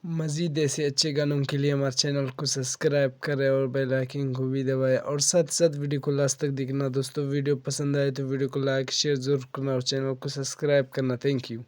मज़ीद ऐसे अच्छे गानों के लिए हमारे चैनल को सब्सक्राइब करें और बेल आइकन को भी दबाएं और साथ साथ वीडियो को लास्ट तक देखना। दोस्तों वीडियो पसंद आए तो वीडियो को लाइक शेयर ज़रूर करना और चैनल को सब्सक्राइब करना। Thank you.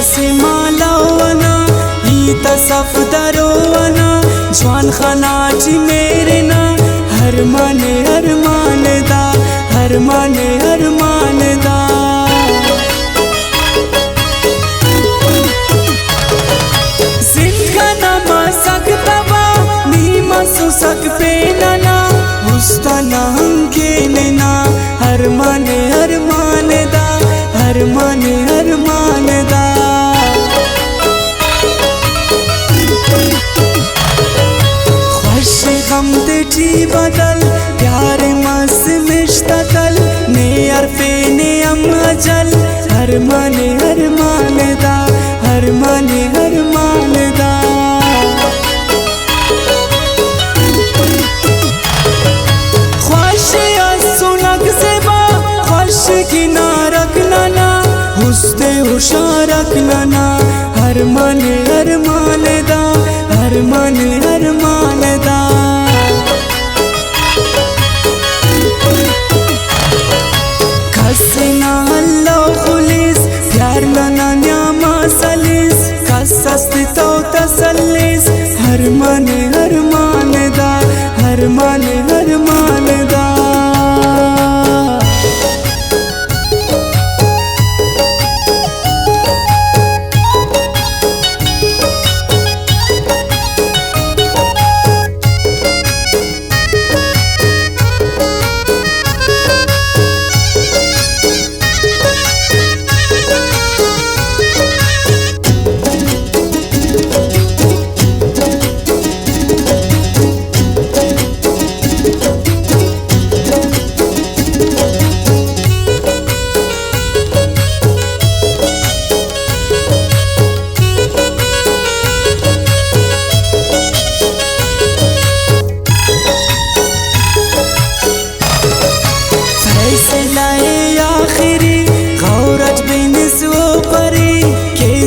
से मालावाना ईत सफदरोवाना जवान खानाची मेरे ना हर माने दा हर माने दा जिनका नामा सकतबा नीमा सुसक पे ना उस्ता ना हम के लेना हर माने दा हर माने दा गम तेजी बदल प्यार मस मिश्तकल ने अरफे ने अमजल हर माने दा हर माने दा ख्वाश सुनक से बा ख्वाश की ना रखना ना हुस्ते हुशार रखना ना हर माने दा हर माने दा कसना अल्लाह खुलिस प्यार लना न्यामा सलिस कसस्त तो तसलिस हर माने दा हर माने दा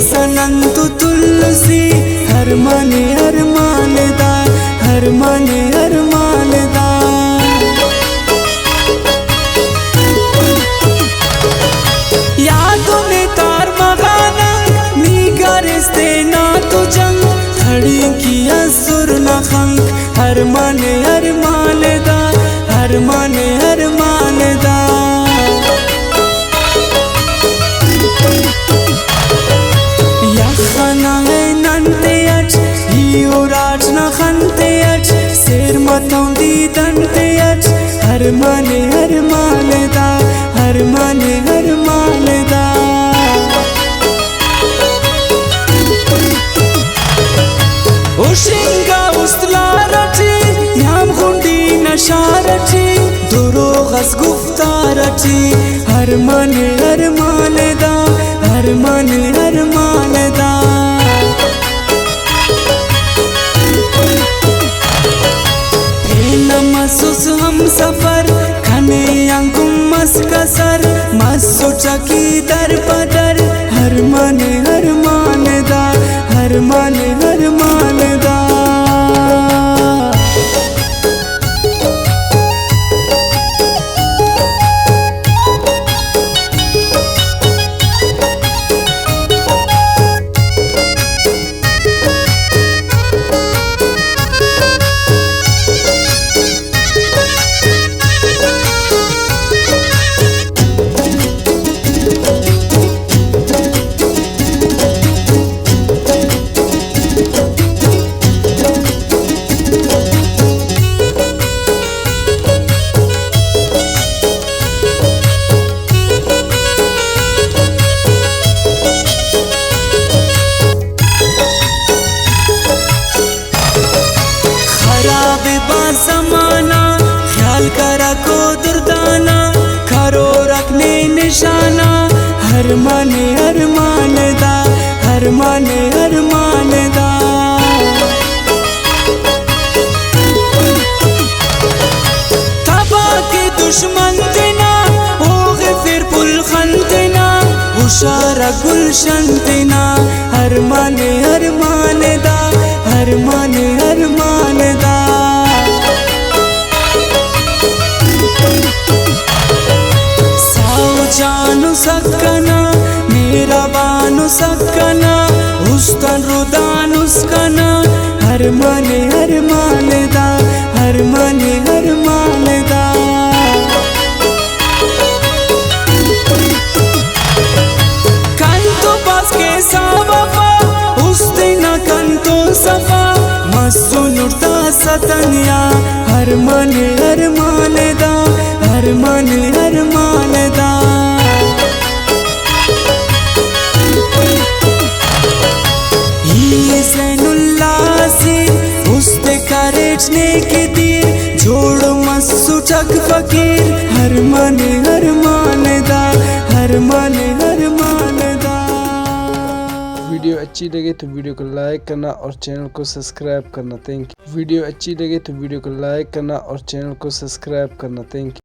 सनंतु तुलसी हर माने दा हर माने दा यादों में तार मगाना निगरिस्ते ना तो जंग खड़ी किया सुर न खंग हर माने दा हर माने दा शेर मतौंदी दंते हर माने दा हर माने दा उशिंगा उस्तला रची नाम गुंडी नशा रची दुरो गस गुफ्ता रची हर माने दा हर माने दा महसूस हम सफर खने अंकुम मस्कसर मस्सु चकी दर पदर हर माने दा हर माने दा हर मान दा, हर मान दा। तबा के दुश्मन तेना होगे फिर पुलखन तेना, हुशारा गुलशन तेना, हर मान दा, हर मान दा। साओ जानु सक्कना मेरा बानु सक्कना, उस्तन रुदान उसकना, हर मान दा, हर मान दा। कंतो पास के सावफा उस्तिना कंतो सफा, मस्सु नुरता सतनिया, हर मान दा, हर मान दा। ही ज़ैनुल्लाह से उस्ते करेचने के तीर, जोड़ मस्सु चक फकीर, हर मान दा, हर मान दा। वीडियो अच्छी लगे तो वीडियो को लाइक करना और चैनल को सब्सक्राइब करना। Thank you. वीडियो अच्छी लगे तो वीडियो को लाइक करना और चैनल को सब्सक्राइब करना। Thank you.